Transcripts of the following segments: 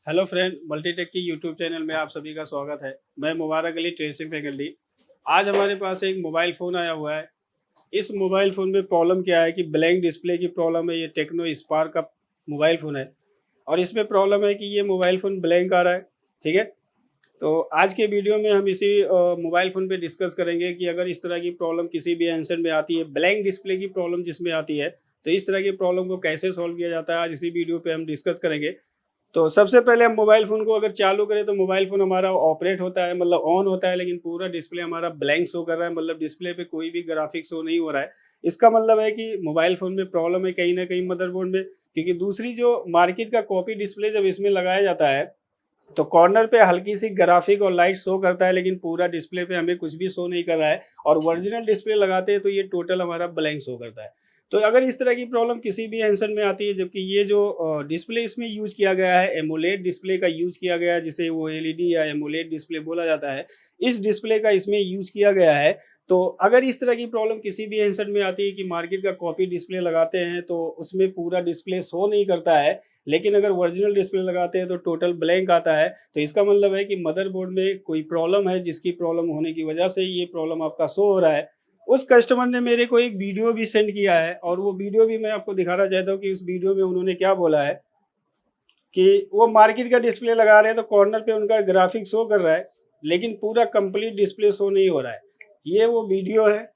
Hello friend, Multitech की YouTube channel में आप सभी का स्वागत है। मैं मुबारक अली, ट्रेसिंग फैकल्टी। आज हमारे पास एक मोबाइल फ़ोन आया हुआ है। इस मोबाइल फ़ोन में प्रॉब्लम क्या है कि ब्लैंक डिस्प्ले की प्रॉब्लम है। ये टेक्नो स्पार्क का मोबाइल फ़ोन है और इसमें प्रॉब्लम है कि ये मोबाइल फ़ोन ब्लैंक आ रहा है। ठीक है, तो आज के वीडियो में हम इसी मोबाइल फ़ोन पे डिस्कस करेंगे कि अगर इस तरह की प्रॉब्लम किसी भी हैंडसेट में आती है, ब्लैंक डिस्प्ले की प्रॉब्लम जिसमें आती है, तो इस तरह की प्रॉब्लम को कैसे सॉल्व किया जाता है, आज इसी वीडियो पे हम डिस्कस करेंगे। तो सबसे पहले हम मोबाइल फ़ोन को अगर चालू करें तो मोबाइल फ़ोन हमारा ऑपरेट होता है, मतलब ऑन होता है, लेकिन पूरा डिस्प्ले हमारा ब्लैंक शो कर रहा है, मतलब डिस्प्ले पे कोई भी ग्राफिक्स शो नहीं हो रहा है। इसका मतलब है कि मोबाइल फ़ोन में प्रॉब्लम है कहीं न कहीं मदरबोर्ड में, क्योंकि दूसरी जो मार्केट का कॉपी डिस्प्ले जब इसमें लगाया जाता है, तो कॉर्नर पे हल्की सी ग्राफिक और लाइट शो करता है, लेकिन पूरा डिस्प्ले पे हमें कुछ भी शो नहीं कर रहा है। और ओरिजिनल डिस्प्ले लगाते हैं तो ये टोटल हमारा ब्लैंक शो करता है। तो अगर इस तरह की प्रॉब्लम किसी भी हैंडसेट में आती है, जबकि ये जो डिस्प्ले इसमें यूज किया गया है, एमोलेड डिस्प्ले का यूज किया गया है, जिसे वो एलईडी या एमोलेड डिस्प्ले बोला जाता है, इस डिस्प्ले का इसमें यूज किया गया है। तो अगर इस तरह की प्रॉब्लम किसी भी हैंडसेट में आती है कि मार्केट का कॉपी डिस्प्ले लगाते हैं तो उसमें पूरा डिस्प्ले शो नहीं करता है, लेकिन अगर ओरिजिनल डिस्प्ले लगाते हैं तो टोटल ब्लैंक आता है, तो इसका मतलब है कि मदरबोर्ड में कोई प्रॉब्लम है, जिसकी प्रॉब्लम होने की वजह से ये प्रॉब्लम आपका शो हो रहा है। उस कस्टमर ने मेरे को एक वीडियो भी सेंड किया है और वो वीडियो भी मैं आपको दिखाना चाहता हूँ कि उस वीडियो में उन्होंने क्या बोला है कि वो मार्केट का डिस्प्ले लगा रहे हैं तो कॉर्नर पे उनका ग्राफिक शो कर रहा है, लेकिन पूरा कंप्लीट डिस्प्ले शो नहीं हो रहा है। ये वो वीडियो है।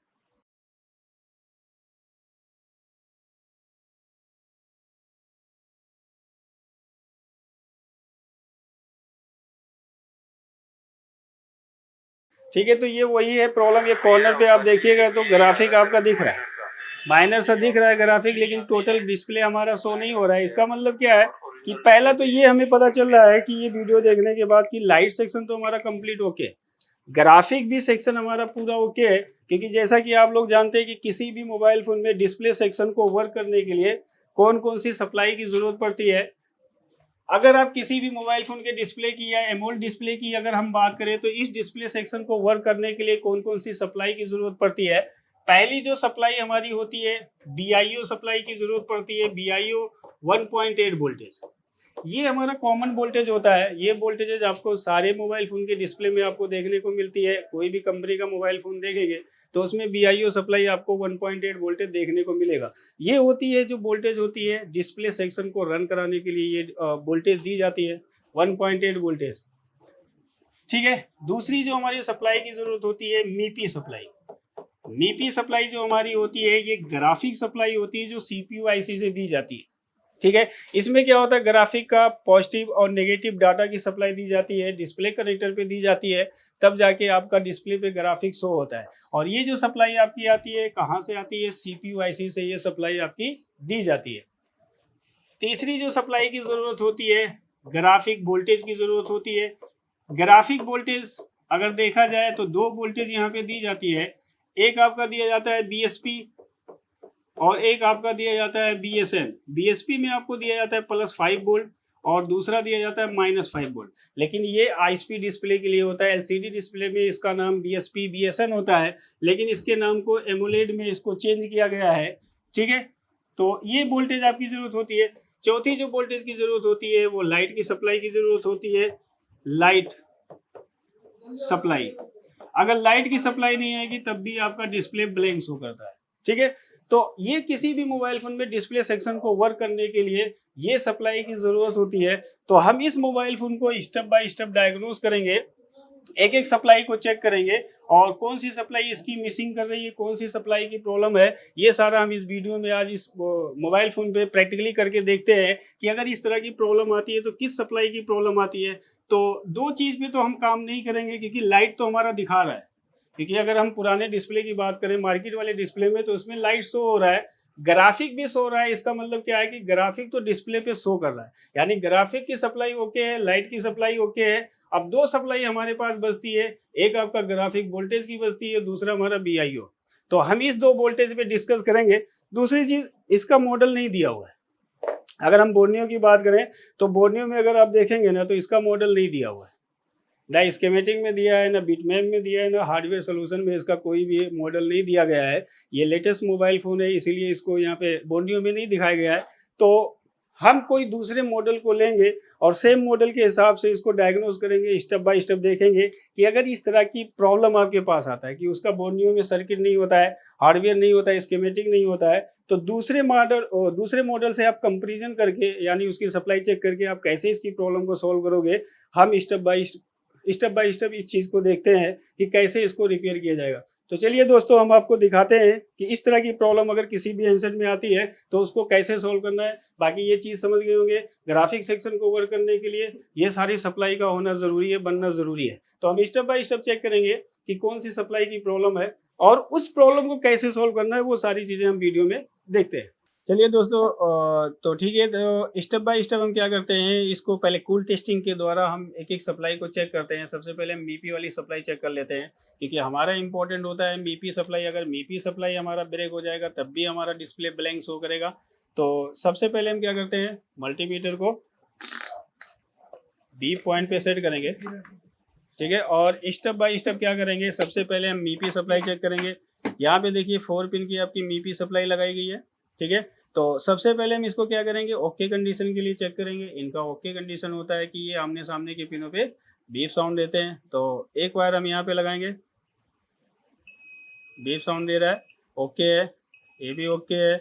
ठीक है, तो ये वही है प्रॉब्लम। ये कॉर्नर पे आप देखिएगा तो ग्राफिक आपका दिख रहा है, माइनर सा दिख रहा है ग्राफिक, लेकिन टोटल डिस्प्ले हमारा शो नहीं हो रहा है। इसका मतलब क्या है कि पहला तो ये हमें पता चल रहा है कि ये वीडियो देखने के बाद कि लाइट सेक्शन तो हमारा कंप्लीट ओके है, ग्राफिक भी सेक्शन हमारा पूरा ओके है। क्योंकि जैसा कि आप लोग जानते हैं कि किसी भी मोबाइल फोन में डिस्प्ले सेक्शन को वर्क करने के लिए कौन कौन सी सप्लाई की जरूरत पड़ती है। अगर आप किसी भी मोबाइल फोन के डिस्प्ले की या एमोल्ड डिस्प्ले की अगर हम बात करें तो इस डिस्प्ले सेक्शन को वर्क करने के लिए कौन कौन सी सप्लाई की जरूरत पड़ती है। पहली जो सप्लाई हमारी होती है, बीआईओ सप्लाई की जरूरत पड़ती है। बीआईओ 1.8 वोल्टेज, ये हमारा कॉमन वोल्टेज होता है। ये वोल्टेज आपको सारे मोबाइल फोन के डिस्प्ले में आपको देखने को मिलती है। कोई भी कंपनी का मोबाइल फोन देखेंगे तो उसमें बीआईओ सप्लाई आपको 1.8 वोल्टेज देखने को मिलेगा। ये होती है जो वोल्टेज होती है डिस्प्ले सेक्शन को रन कराने के लिए, ये वोल्टेज दी जाती है 1.8 वोल्टेज। ठीक है, दूसरी जो हमारी सप्लाई की जरूरत होती है, मीपी सप्लाई। मीपी सप्लाई जो हमारी होती है, ये ग्राफिक सप्लाई होती है जो सीपीयू आईसी से दी जाती है। ठीक है, इसमें क्या होता है, ग्राफिक का पॉजिटिव और नेगेटिव डाटा की सप्लाई दी जाती है, डिस्प्ले कनेक्टर पे दी जाती है, तब जाके आपका डिस्प्ले पे ग्राफिक शो होता है। और ये जो सप्लाई आपकी आती है कहाँ से आती है, सीपीयू आईसी से ये सप्लाई आपकी दी जाती है। तीसरी जो सप्लाई की जरूरत होती है, ग्राफिक वोल्टेज की जरूरत होती है। ग्राफिक वोल्टेज अगर देखा जाए तो दो वोल्टेज यहाँ पे दी जाती है। एक आपका दिया जाता है बीएसपी और एक आपका दिया जाता है बीएसएन। बीएसपी में आपको दिया जाता है +5 वोल्ट और दूसरा दिया जाता है -5 वोल्ट। लेकिन ये आईएसपी डिस्प्ले के लिए होता है। एलसीडी डिस्प्ले में इसका नाम बीएसपी बीएसएन होता है, लेकिन इसके नाम को एमोलेड में इसको चेंज किया गया है। ठीक है, तो ये वोल्टेज आपकी जरूरत होती है। चौथी जो वोल्टेज की जरूरत होती है वो लाइट की सप्लाई की जरूरत होती है। लाइट सप्लाई, अगर लाइट की सप्लाई नहीं आएगी तब भी आपका डिस्प्ले ब्लैंक शो करता है। ठीक है, तो ये किसी भी मोबाइल फोन में डिस्प्ले सेक्शन को वर्क करने के लिए ये सप्लाई की जरूरत होती है। तो हम इस मोबाइल फोन को स्टेप बाय स्टेप डायग्नोज करेंगे, एक एक सप्लाई को चेक करेंगे और कौन सी सप्लाई इसकी मिसिंग कर रही है, कौन सी सप्लाई की प्रॉब्लम है, ये सारा हम इस वीडियो में आज इस मोबाइल फोन पे प्रैक्टिकली करके देखते हैं कि अगर इस तरह की प्रॉब्लम आती है तो किस सप्लाई की प्रॉब्लम आती है। तो दो चीज पे तो हम काम नहीं करेंगे, क्योंकि लाइट तो हमारा दिखा रहा है। क्योंकि अगर हम पुराने डिस्प्ले की बात करें, मार्केट वाले डिस्प्ले में, तो उसमें लाइट शो हो रहा है, ग्राफिक भी शो रहा है। इसका मतलब क्या है कि ग्राफिक तो डिस्प्ले पे शो कर रहा है, यानी ग्राफिक की सप्लाई ओके है, लाइट की सप्लाई ओके है। अब दो सप्लाई हमारे पास बचती है, एक आपका ग्राफिक वोल्टेज की बचती है, दूसरा हमारा बीआईओ। तो हम इस दो वोल्टेज पे डिस्कस करेंगे। दूसरी चीज, इसका मॉडल नहीं दिया हुआ है। अगर हम बोर्नियो की बात करें तो बोर्नियो में अगर आप देखेंगे ना तो इसका मॉडल नहीं दिया हुआ है, ना स्कीमेटिक में दिया है, ना बिटमैप में दिया है, ना हार्डवेयर सोल्यूशन में इसका कोई भी मॉडल नहीं दिया गया है। ये लेटेस्ट मोबाइल फ़ोन है, इसीलिए इसको यहाँ पे बोर्नियो में नहीं दिखाया गया है। तो हम कोई दूसरे मॉडल को लेंगे और सेम मॉडल के हिसाब से इसको डायग्नोज करेंगे, स्टेप बाय स्टेप देखेंगे कि अगर इस तरह की प्रॉब्लम आपके पास आता है कि उसका बोर्नियो में सर्किट नहीं होता है, हार्डवेयर नहीं होता है, स्कीमेटिक नहीं होता है, तो दूसरे मॉडल से आप कंपैरिजन करके यानी उसकी सप्लाई चेक करके आप कैसे इसकी प्रॉब्लम को सॉल्व करोगे, हम स्टेप बाय स्टेप इस चीज़ को देखते हैं कि कैसे इसको रिपेयर किया जाएगा। तो चलिए दोस्तों, हम आपको दिखाते हैं कि इस तरह की प्रॉब्लम अगर किसी भी हैंडसेट में आती है तो उसको कैसे सोल्व करना है। बाकी ये चीज़ समझ गए होंगे, ग्राफिक सेक्शन को वर्क करने के लिए ये सारी सप्लाई का होना ज़रूरी है, बनना ज़रूरी है। तो हम स्टेप बाय स्टेप चेक करेंगे कि कौन सी सप्लाई की प्रॉब्लम है और उस प्रॉब्लम को कैसे सोल्व करना है, वो सारी चीज़ें हम वीडियो में देखते हैं। चलिए दोस्तों, तो ठीक है, तो स्टेप बाय स्टेप हम क्या करते हैं, इसको पहले कूल टेस्टिंग के द्वारा हम एक एक सप्लाई को चेक करते हैं। सबसे पहले हम मीपी वाली सप्लाई चेक कर लेते हैं, क्योंकि हमारा इंपॉर्टेंट होता है मीपी सप्लाई। अगर मीपी सप्लाई हमारा ब्रेक हो जाएगा तब भी हमारा डिस्प्ले ब्लैंक शो करेगा। तो सबसे पहले हम क्या करते हैं, मल्टीमीटर को बी पॉइंट पे सेट करेंगे, ठीक है। और स्टेप बाय स्टेप क्या करेंगे, सबसे पहले हम मीपी सप्लाई चेक करेंगे। यहाँ पे देखिए 4 पिन की आपकी मीपी सप्लाई लगाई गई है, ठीक है। तो सबसे पहले हम इसको क्या करेंगे, ओके कंडीशन के लिए चेक करेंगे। इनका ओके कंडीशन होता है कि ये आमने सामने के पिनों पे बीप साउंड देते हैं। तो एक वायर हम यहाँ पे लगाएंगे, बीप साउंड दे रहा है, ओके है, ये भी ओके है,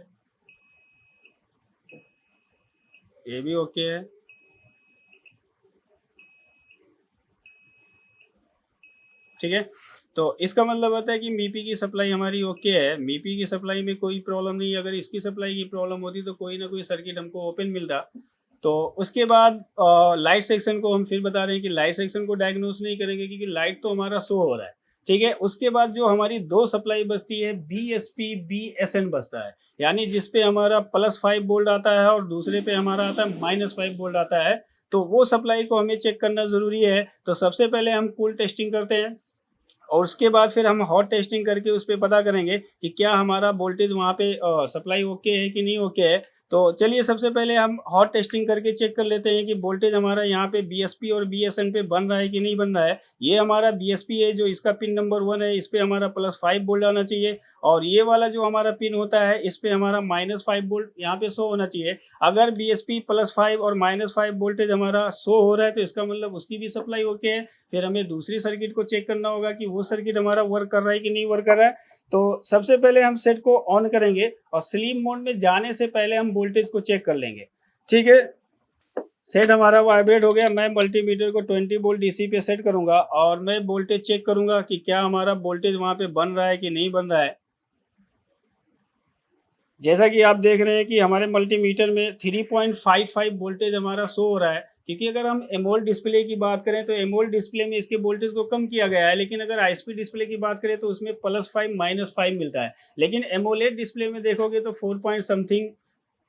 ये भी ओके है, ठीक है। तो इसका मतलब होता है कि मीपी की सप्लाई हमारी ओके है, मीपी की सप्लाई में कोई प्रॉब्लम नहीं है। अगर इसकी सप्लाई की प्रॉब्लम होती तो कोई ना कोई सर्किट हमको ओपन मिलता। तो उसके बाद लाइट सेक्शन को हम फिर बता रहे हैं कि लाइट सेक्शन को डायग्नोस नहीं करेंगे, क्योंकि लाइट तो हमारा शो हो रहा है, ठीक है। उसके बाद जो हमारी दो सप्लाई बचती है, BSP BSN बचता है, यानी जिसपे हमारा +5 वोल्ट आता है और दूसरे पे हमारा आता है -5 वोल्ट आता है। तो वो सप्लाई को हमें चेक करना ज़रूरी है। तो सबसे पहले हम कूल टेस्टिंग करते हैं और उसके बाद फिर हम हॉट टेस्टिंग करके उस पर पता करेंगे कि क्या हमारा वोल्टेज वहाँ पे सप्लाई ओके है कि नहीं ओके है। तो चलिए सबसे पहले हम हॉट टेस्टिंग करके चेक कर लेते हैं कि वोल्टेज हमारा यहाँ पे BSP और BSN पे बन रहा है कि नहीं बन रहा है। ये हमारा BSP है, जो इसका पिन नंबर 1 है, इस पे हमारा +5 वोल्ट आना चाहिए। और ये वाला जो हमारा पिन होता है, इस पे हमारा -5 वोल्ट यहाँ पे शो होना चाहिए। अगर BSP +5 और -5 वोल्टेज हमारा शो हो रहा है तो इसका मतलब उसकी भी सप्लाई ओके है। फिर हमें दूसरी सर्किट को चेक करना होगा कि वो सर्किट हमारा वर्क कर रहा है कि नहीं वर्क कर रहा है। तो सबसे पहले हम सेट को ऑन करेंगे और स्लीप मोड में जाने से पहले हम वोल्टेज को चेक कर लेंगे, ठीक है। सेट हमारा वाइब्रेट हो गया। मैं मल्टीमीटर को 20 वोल्ट DC पे सेट करूंगा और मैं वोल्टेज चेक करूंगा कि क्या हमारा वोल्टेज वहां पे बन रहा है कि नहीं बन रहा है। जैसा कि आप देख रहे हैं कि हमारे मल्टीमीटर में 3.55 वोल्टेज हमारा शो हो रहा है, क्योंकि अगर हम एमोल्ड डिस्प्ले की बात करें तो एमोल्ड डिस्प्ले में इसके वोल्टेज को कम किया गया है, लेकिन अगर ISP डिस्प्ले की बात करें तो उसमें +5 -5 मिलता है। लेकिन एमोलेड डिस्प्ले में देखोगे तो 4 पॉइंट समथिंग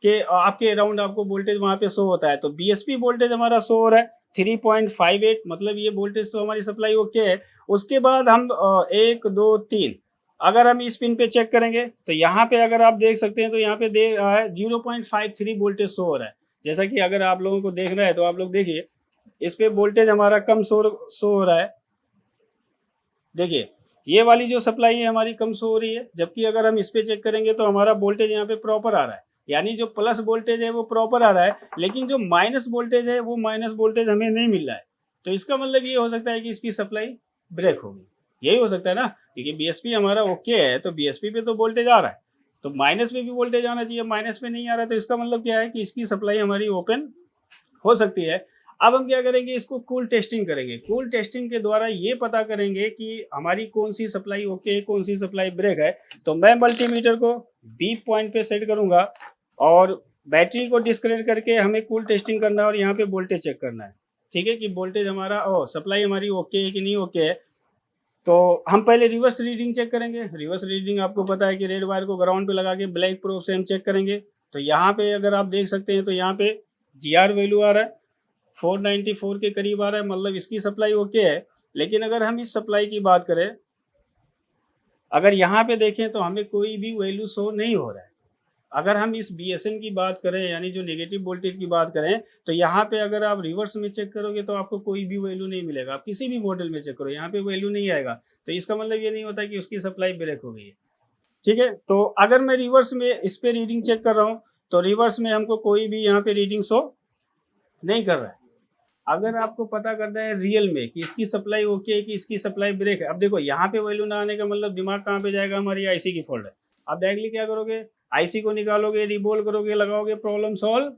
के आपके अराउंड आपको वोल्टेज वहाँ पे शो होता है। तो BSP वोल्टेज हमारा शो हो रहा है 3.58, मतलब ये वोल्टेज तो हमारी सप्लाई ओके है। उसके बाद हम 1 2 3 अगर हम इस पिन पे चेक करेंगे तो यहाँ पे अगर आप देख सकते हैं तो यहाँ पे दे रहा है 0.53 वोल्टेज शो हो रहा है। जैसा कि अगर आप लोगों को देखना है तो आप लोग देखिए, इस पे वोल्टेज हमारा कम शो हो रहा है। देखिए ये वाली जो सप्लाई है हमारी कम शो हो रही है, जबकि अगर हम इस पे चेक करेंगे तो हमारा वोल्टेज यहाँ पे प्रॉपर आ रहा है। यानी जो प्लस वोल्टेज है वो प्रॉपर आ रहा है, लेकिन जो माइनस वोल्टेज है वो माइनस वोल्टेज हमें नहीं मिल रहा है। तो इसका मतलब ये हो सकता है कि इसकी सप्लाई ब्रेक होगी, यही हो सकता है ना, क्योंकि BSP हमारा ओके है तो BSP पे तो वोल्टेज आ रहा है, तो माइनस में भी वोल्टेज आना चाहिए, माइनस में नहीं आ रहा है, तो इसका मतलब क्या है कि इसकी सप्लाई हमारी ओपन हो सकती है। अब हम क्या करेंगे, इसको कूल टेस्टिंग करेंगे। कूल टेस्टिंग के द्वारा ये पता करेंगे कि हमारी कौन सी सप्लाई ओके है, कौन सी सप्लाई ब्रेक है। तो मैं मल्टीमीटर को बी पॉइंट पे सेट करूंगा और बैटरी को डिस्कनेक्ट करके हमें कूल टेस्टिंग करना है और यहाँ पे वोल्टेज चेक करना है, ठीक है, कि वोल्टेज हमारा सप्लाई हमारी ओके है कि नहीं ओके है। तो हम पहले रिवर्स रीडिंग चेक करेंगे। रिवर्स रीडिंग आपको पता है कि रेड वायर को ग्राउंड पे लगा के ब्लैक प्रोब से हम चेक करेंगे। तो यहाँ पे अगर आप देख सकते हैं तो यहाँ पे GR वैल्यू आ रहा है 494 के करीब आ रहा है, मतलब इसकी सप्लाई ओके है। लेकिन अगर हम इस सप्लाई की बात करें, अगर यहाँ पे देखें तो हमें कोई भी वैल्यू शो नहीं हो रहा है। अगर हम इस BSN की बात करें, यानी जो नेगेटिव वोल्टेज की बात करें, तो यहाँ पे अगर आप रिवर्स में चेक करोगे तो आपको कोई भी वैल्यू नहीं मिलेगा। आप किसी भी मॉडल में चेक करो, यहाँ पे वैल्यू नहीं आएगा। तो इसका मतलब ये नहीं होता कि उसकी सप्लाई ब्रेक हो गई है, ठीक है। तो अगर मैं रिवर्स में इस पे रीडिंग चेक कर रहा हूँ तो रिवर्स में हमको कोई भी यहाँ पे रीडिंग शो नहीं कर रहा है। अगर आपको पता करना है रियल में कि इसकी सप्लाई ओके है कि इसकी सप्लाई ब्रेक है, अब देखो यहाँ पे वैल्यू ना आने का मतलब दिमाग कहाँ पे जाएगा, हमारी आईसी की फॉल्ट है। अब डायरेक्टली क्या करोगे, आईसी को निकालोगे, रिबोल करोगे, लगाओगे, प्रॉब्लम सॉल्व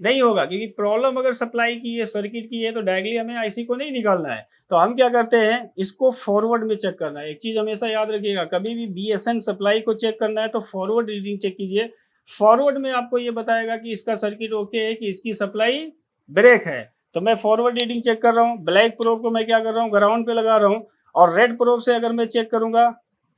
नहीं होगा, क्योंकि प्रॉब्लम अगर सप्लाई की है, सर्किट की है, तो डायरेक्टली हमें आईसी को नहीं निकालना है। तो हम क्या करते हैं, इसको फॉरवर्ड में चेक करना है। एक चीज हमेशा याद रखिएगा, कभी भी बीएसएन सप्लाई को चेक करना है तो फॉरवर्ड रीडिंग चेक कीजिए। फॉरवर्ड में आपको ये बताएगा कि इसका सर्किट ओके है कि इसकी सप्लाई ब्रेक है। तो मैं फॉरवर्ड रीडिंग चेक कर रहा हूँ, ब्लैक प्रोब को मैं क्या कर रहा हूँ, ग्राउंड पे लगा रहा हूँ, और रेड प्रोब से अगर मैं चेक करूंगा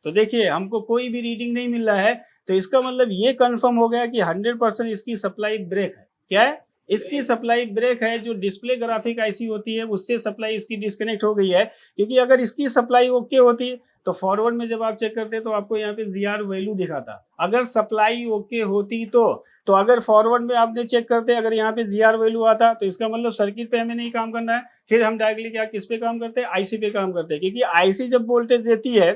तो देखिए हमको कोई भी रीडिंग नहीं मिल रहा है। तो इसका मतलब ये कंफर्म हो गया कि 100% इसकी सप्लाई ब्रेक है। क्या है, इसकी सप्लाई ब्रेक है। जो डिस्प्ले ग्राफिक आईसी होती है उससे सप्लाई इसकी डिस्कनेक्ट हो गई है, क्योंकि अगर इसकी सप्लाई ओके होती तो फॉरवर्ड में जब आप चेक करते तो आपको यहाँ पे जीआर वैल्यू दिखाता। अगर सप्लाई ओके होती तो अगर फॉरवर्ड में आपने चेक करते, अगर यहाँ पे जीआर वैल्यू आता तो इसका मतलब सर्किट पे हमें नहीं काम करना है। फिर हम डायरेक्टली क्या किस पे काम करते हैं, आईसी पे काम करते हैं, क्योंकि आईसी जब वोल्टेज देती है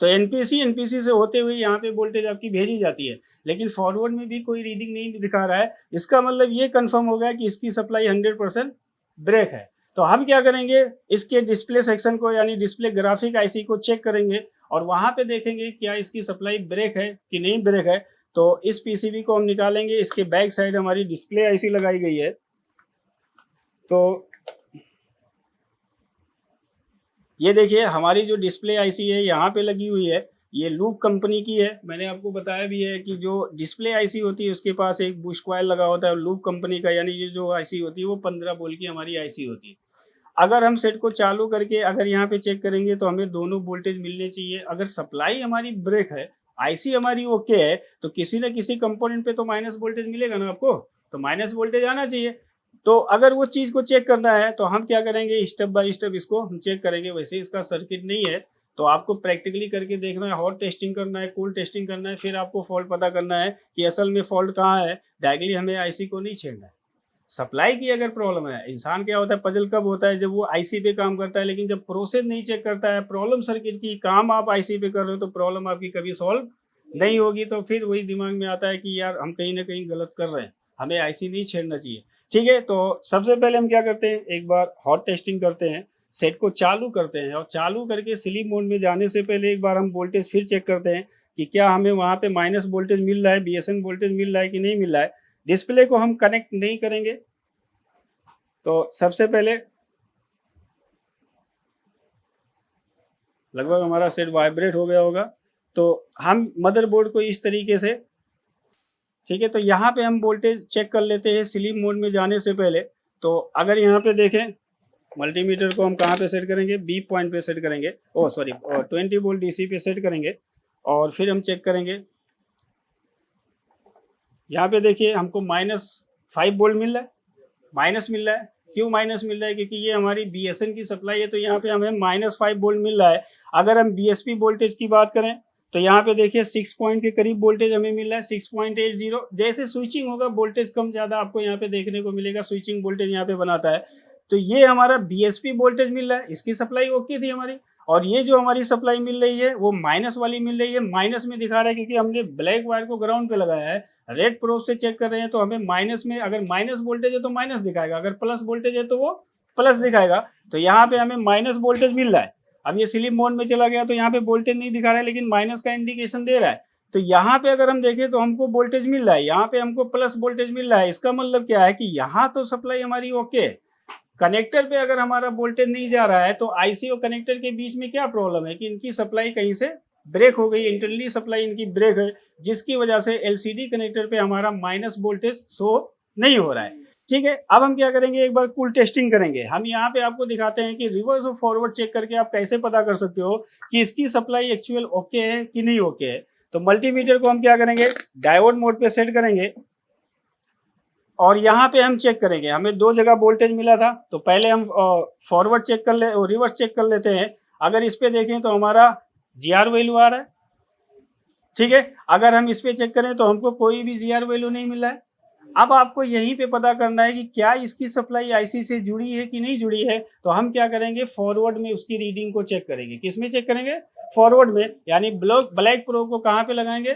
तो एनपीसी से होते हुए यहाँ पे वोल्टेज आपकी भेजी जाती है, लेकिन फॉरवर्ड में भी कोई रीडिंग नहीं दिखा रहा है। इसका मतलब ये कंफर्म हो गया कि इसकी सप्लाई 100% ब्रेक है। तो हम क्या करेंगे, इसके डिस्प्ले सेक्शन को यानी डिस्प्ले ग्राफिक आईसी को चेक करेंगे और वहां पे देखेंगे क्या इसकी सप्लाई ब्रेक है कि नहीं ब्रेक है। तो इस पीसीबी को हम निकालेंगे, इसके बैक साइड हमारी डिस्प्ले आईसी लगाई गई है। तो ये देखिए हमारी जो डिस्प्ले आईसी है यहाँ पे लगी हुई है, ये लूप कंपनी की है। मैंने आपको बताया भी है कि जो डिस्प्ले आईसी होती है उसके पास एक बुश कॉइल लगा होता है लूप कंपनी का, यानी ये जो आईसी होती है वो 15 वोल्ट की हमारी आईसी होती है। अगर हम सेट को चालू करके अगर यहाँ पे चेक करेंगे तो हमें दोनों वोल्टेज मिलने चाहिए। अगर सप्लाई हमारी ब्रेक है, आईसी हमारी ओके है, तो किसी न किसी कंपोनेंट पे तो माइनस वोल्टेज मिलेगा ना आपको, तो माइनस वोल्टेज आना चाहिए। तो अगर वो चीज़ को चेक करना है तो हम क्या करेंगे, स्टेप बाय स्टेप इसको हम चेक करेंगे। वैसे इसका सर्किट नहीं है तो आपको प्रैक्टिकली करके देखना है, हॉट टेस्टिंग करना है, कूल टेस्टिंग करना है, फिर आपको फॉल्ट पता करना है कि असल में फॉल्ट कहाँ है। डायरेक्टली हमें आईसी को नहीं छेड़ना है। सप्लाई की अगर प्रॉब्लम है, इंसान क्या होता है, पजल कब होता है, जब वो आईसी पे काम करता है लेकिन जब प्रोसेस नहीं चेक करता है, प्रॉब्लम सर्किट की, काम आप आईसी पे कर रहे हो तो प्रॉब्लम आपकी कभी सॉल्व नहीं होगी। तो फिर वही दिमाग में आता है कि यार हम कहीं ना कहीं गलत कर रहे हैं, हमें आईसी नहीं छेड़ना चाहिए। ठीक है, तो सबसे पहले हम क्या करते हैं, एक बार हॉट टेस्टिंग करते हैं, सेट को चालू करते हैं और चालू करके स्लीप मोड में जाने से पहले एक बार हम वोल्टेज फिर चेक करते हैं कि क्या हमें वहाँ पे माइनस वोल्टेज मिल रहा है, बीएसएन वोल्टेज मिल रहा है कि नहीं मिल रहा है। डिस्प्ले को हम कनेक्ट नहीं करेंगे। तो सबसे पहले लगभग हमारा सेट वाइब्रेट हो गया होगा, तो हम मदरबोर्ड को इस तरीके से, ठीक है, तो यहाँ पे हम वोल्टेज चेक कर लेते हैं स्लीप मोड में जाने से पहले। तो अगर यहाँ पे देखें, मल्टीमीटर को हम कहाँ पे सेट करेंगे, बी पॉइंट पे सेट करेंगे, ओ सॉरी 20 वोल्ट डीसी पे सेट करेंगे और फिर हम चेक करेंगे। यहाँ पे देखिए हमको -5 वोल्ट मिल रहा है, माइनस मिल रहा है। क्यों माइनस मिल रहा है, क्योंकि ये हमारी बीएसएन की सप्लाई है, तो यहाँ पे हमें -5 वोल्ट मिल रहा है। अगर हम बीएसपी वोल्टेज की बात करें तो यहाँ पे देखिए 6 पॉइंट के करीब वोल्टेज हमें मिल रहा है, 6.80। जैसे स्विचिंग होगा वोल्टेज कम ज़्यादा आपको यहाँ पे देखने को मिलेगा, स्विचिंग वोल्टेज यहाँ पे बनाता है। तो ये हमारा बीएसपी वोल्टेज मिल रहा है, इसकी सप्लाई ओके थी हमारी। और ये जो हमारी सप्लाई मिल रही है वो माइनस वाली मिल रही है, माइनस में दिखा रहा है क्योंकि हमने ब्लैक वायर को ग्राउंड पे लगाया है। रेड प्रोब से चेक कर रहे हैं तो हमें माइनस में, अगर माइनस वोल्टेज है तो माइनस दिखाएगा, अगर प्लस वोल्टेज है तो वो प्लस दिखाएगा। तो यहाँ पे हमें माइनस वोल्टेज मिल रहा है। अब ये स्लीप मोड में चला गया तो यहाँ पे वोल्टेज नहीं दिखा रहा है लेकिन माइनस का इंडिकेशन दे रहा है। तो यहाँ पे अगर हम देखें तो हमको वोल्टेज मिल रहा है, यहाँ पे हमको प्लस वोल्टेज मिल रहा है। इसका मतलब क्या है कि यहाँ तो सप्लाई हमारी ओके है। कनेक्टर पे अगर हमारा वोल्टेज नहीं जा रहा है तो आईसी और कनेक्टर के बीच में क्या प्रॉब्लम है कि इनकी सप्लाई कहीं से ब्रेक हो गई, इंटरनली सप्लाई इनकी ब्रेक है, जिसकी वजह से एलसीडी कनेक्टर पे हमारा माइनस वोल्टेज शो नहीं हो रहा है। ठीक है, अब हम क्या करेंगे, एक बार कूल टेस्टिंग करेंगे। हम यहाँ पे आपको दिखाते हैं कि रिवर्स और फॉरवर्ड चेक करके आप कैसे पता कर सकते हो कि इसकी सप्लाई एक्चुअल ओके है कि नहीं ओके है। तो मल्टीमीटर को हम क्या करेंगे, डायोड मोड पे सेट करेंगे और यहाँ पे हम चेक करेंगे। हमें 2 जगह वोल्टेज मिला था, तो पहले हम फॉरवर्ड चेक कर ले और रिवर्स चेक कर लेते हैं। अगर इस पे देखें तो हमारा जीआर वैल्यू आ रहा है, ठीक है। अगर हम इस पे चेक करें तो हमको कोई भी जीआर वैल्यू नहीं मिला है। अब आपको यहीं पे पता करना है कि क्या इसकी सप्लाई आईसी से जुड़ी है कि नहीं जुड़ी है। तो हम क्या करेंगे, फॉरवर्ड में उसकी रीडिंग को चेक करेंगे। किस में चेक करेंगे, फॉरवर्ड में, यानी ब्लैक प्रोब को कहाँ पे लगाएंगे,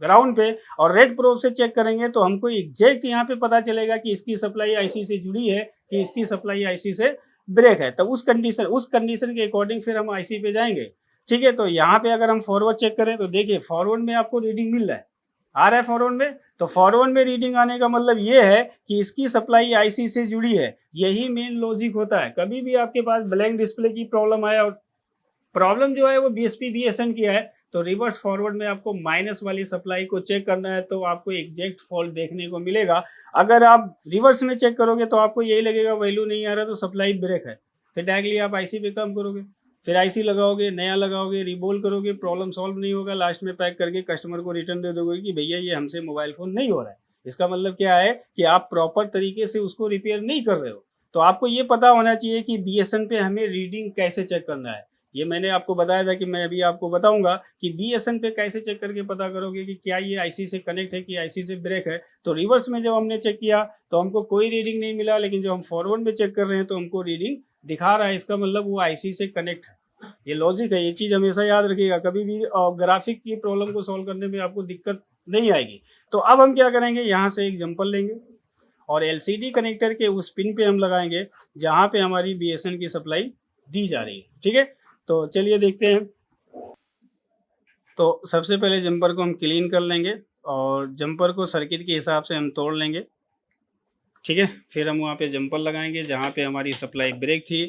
ग्राउंड पे और रेड प्रोब से चेक करेंगे तो हमको एग्जैक्ट यहाँ पे पता चलेगा कि इसकी सप्लाई आईसी से जुड़ी है कि इसकी सप्लाई आईसी से ब्रेक है। तो उस कंडीशन के अकॉर्डिंग फिर हम आईसी पे जाएंगे। ठीक है, तो यहाँ पे अगर हम फॉरवर्ड चेक करें तो देखिए फॉरवर्ड में आपको रीडिंग मिल रहा है, आ रहा है फॉरवर्ड में। तो फॉरवर्ड में रीडिंग आने का मतलब ये है कि इसकी सप्लाई आईसी से जुड़ी है। यही मेन लॉजिक होता है। कभी भी आपके पास ब्लैंक डिस्प्ले की प्रॉब्लम आया और प्रॉब्लम जो है वो बीएसपी बीएसएन की है, तो रिवर्स फॉरवर्ड में आपको माइनस वाली सप्लाई को चेक करना है तो आपको एग्जैक्ट फॉल्ट देखने को मिलेगा। अगर आप रिवर्स में चेक करोगे तो आपको यही लगेगा वैल्यू नहीं आ रहा तो सप्लाई ब्रेक है, फिर डायरेक्टली आप आईसी पे काम करोगे, फिर आईसी लगाओगे, नया लगाओगे, रिबोल करोगे, प्रॉब्लम सॉल्व नहीं होगा, लास्ट में पैक करके कस्टमर को रिटर्न दे दोगे कि भैया ये हमसे मोबाइल फ़ोन नहीं हो रहा है। इसका मतलब क्या है कि आप प्रॉपर तरीके से उसको रिपेयर नहीं कर रहे हो। तो आपको ये पता होना चाहिए कि बीएसएन पे हमें रीडिंग कैसे चेक करना है। ये मैंने आपको बताया था कि मैं अभी आपको बताऊंगा कि बीएसएन पे कैसे चेक करके पता करोगे कि क्या ये आईसी से कनेक्ट है कि आईसी से ब्रेक है। तो रिवर्स में जब हमने चेक किया तो हमको कोई रीडिंग नहीं मिला, लेकिन जब हम फॉरवर्ड में चेक कर रहे हैं तो हमको रीडिंग दिखा रहा है। इसका मतलब वो आईसी से कनेक्ट है। ये लॉजिक है, ये चीज़ हमेशा याद रखिएगा। कभी भी ग्राफिक की प्रॉब्लम को सॉल्व करने में आपको दिक्कत नहीं आएगी। तो अब हम क्या करेंगे, यहाँ से एक जंपर लेंगे और एलसीडी कनेक्टर के उस पिन पे हम लगाएंगे जहाँ पे हमारी बीएसएन की सप्लाई दी जा रही है। ठीक है, तो चलिए देखते हैं। तो सबसे पहले जंपर को हम क्लीन कर लेंगे और जंपर को सर्किट के हिसाब से हम तोड़ लेंगे। ठीक है, फिर हम वहाँ पे जंपर लगाएंगे जहाँ पे हमारी सप्लाई ब्रेक थी।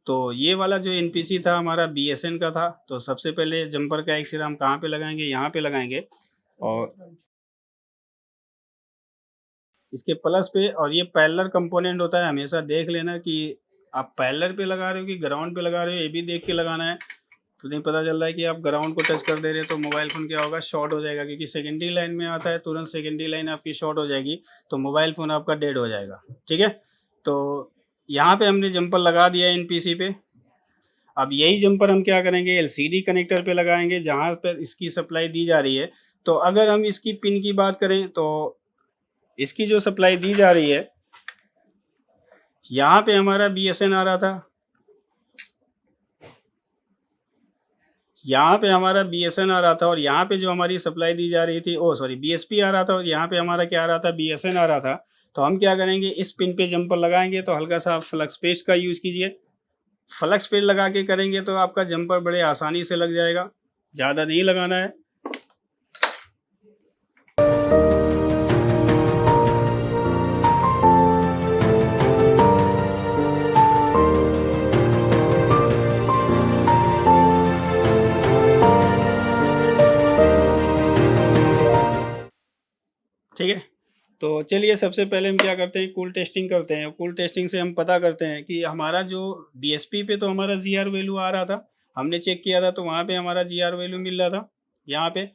तो ये वाला जो एनपीसी था हमारा बीएसएन का था। तो सबसे पहले जंपर का एक सिरा हम कहाँ पे लगाएंगे, यहाँ पे लगाएंगे और इसके प्लस पे। और ये पैरेलल कंपोनेंट होता है, हमेशा देख लेना कि आप पैरेलल पे लगा रहे हो कि ग्राउंड पे लगा रहे हो, ये भी देख के लगाना है। तो नहीं पता चल रहा है कि आप ग्राउंड को टच कर दे रहे हो तो मोबाइल फ़ोन क्या होगा, शॉर्ट हो जाएगा, क्योंकि सेकेंडरी लाइन में आता है, तुरंत सेकेंडरी लाइन आपकी शॉर्ट हो जाएगी तो मोबाइल फ़ोन आपका डेड हो जाएगा। ठीक है, तो यहाँ पे हमने जंपर लगा दिया एनपीसी पे। अब यही जंपर हम क्या करेंगे, एलसीडी कनेक्टर पे लगाएंगे जहाँ पर इसकी सप्लाई दी जा रही है। तो अगर हम इसकी पिन की बात करें तो इसकी जो सप्लाई दी जा रही है, यहाँ पे हमारा बीएसएन आ रहा था, यहाँ पे हमारा बीएसएन आ रहा था और यहाँ पे जो हमारी सप्लाई दी जा रही थी, बीएसपी आ रहा था और यहाँ पे हमारा क्या आ रहा था, बीएसएन आ रहा था। तो हम क्या करेंगे, इस पिन पे जंपर लगाएंगे। तो हल्का सा फ्लक्स पेस्ट का यूज़ कीजिए। फ्लक्स पेस्ट लगा के करेंगे तो आपका जंपर बड़े आसानी से लग जाएगा, ज़्यादा नहीं लगाना है। ठीक है, तो चलिए सबसे पहले हम क्या करते हैं, कूल टेस्टिंग करते हैं। कूल टेस्टिंग से हम पता करते हैं कि हमारा जो बीएसपी पे तो हमारा जीआर वैल्यू आ रहा था, हमने चेक किया था तो वहाँ पे हमारा जीआर वैल्यू मिल रहा था यहाँ पे।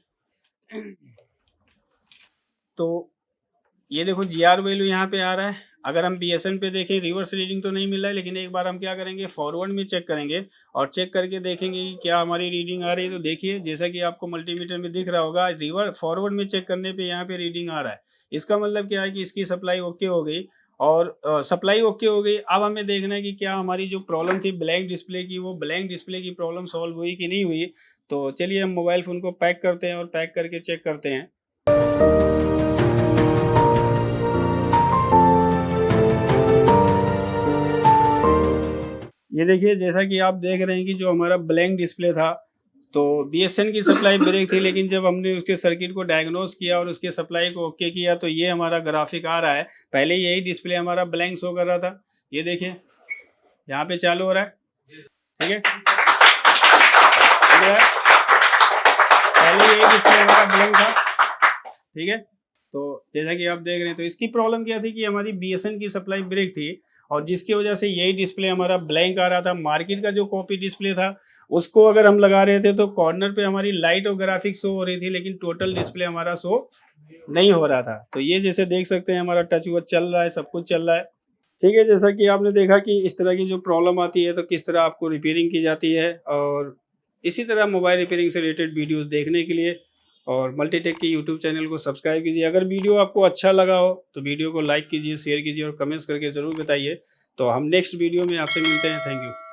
तो ये देखो जीआर वैल्यू यहाँ पे आ रहा है। अगर हम बीएसएन पे देखें रिवर्स रीडिंग तो नहीं मिल रहा है, लेकिन एक बार हम क्या करेंगे, फॉरवर्ड में चेक करेंगे और चेक करके देखेंगे कि क्या हमारी रीडिंग आ रही है। तो देखिए जैसा कि आपको मल्टीमीटर में दिख रहा होगा, रिवर्स फॉरवर्ड में चेक करने पे यहाँ पे रीडिंग आ रहा है। इसका मतलब क्या है कि इसकी सप्लाई ओके हो गई और सप्लाई ओके हो गई। अब हमें देखना है कि क्या हमारी जो प्रॉब्लम थी ब्लैंक डिस्प्ले की, वो ब्लैंक डिस्प्ले की प्रॉब्लम सॉल्व हुई कि नहीं हुई। तो चलिए हम मोबाइल फ़ोन को पैक करते हैं और पैक करके चेक करते हैं। ये देखिए जैसा कि आप देख रहे हैं कि जो हमारा ब्लैंक डिस्प्ले था, तो बीएसएन की सप्लाई ब्रेक थी, लेकिन जब हमने उसके सर्किट को डायग्नोस किया और उसके सप्लाई को ओके किया तो ये हमारा ग्राफिक आ रहा है। पहले यही डिस्प्ले हमारा ब्लैंक शो कर रहा था, ये देखिए यहाँ पे चालू हो रहा है। ठीक है, पहले यही डिस्प्ले हमारा ब्लैंक था। ठीक है, तो जैसा कि आप देख रहे हैं, तो इसकी प्रॉब्लम क्या थी कि हमारी बीएसएन की सप्लाई ब्रेक थी और जिसकी वजह से यही डिस्प्ले हमारा ब्लैंक आ रहा था। मार्केट का जो कॉपी डिस्प्ले था उसको अगर हम लगा रहे थे तो कॉर्नर पे हमारी लाइट और ग्राफिक शो हो रही थी, लेकिन टोटल डिस्प्ले हमारा शो नहीं हो रहा था। तो ये जैसे देख सकते हैं हमारा टच वो चल रहा है, सब कुछ चल रहा है। ठीक है, जैसा कि आपने देखा कि इस तरह की जो प्रॉब्लम आती है तो किस तरह आपको रिपेयरिंग की जाती है, और इसी तरह मोबाइल रिपेयरिंग से रिलेटेड वीडियोस देखने के लिए और मल्टीटेक के यूट्यूब चैनल को सब्सक्राइब कीजिए। अगर वीडियो आपको अच्छा लगा हो तो वीडियो को लाइक कीजिए, शेयर कीजिए और कमेंट्स करके ज़रूर बताइए। तो हम नेक्स्ट वीडियो में आपसे मिलते हैं। Thank you.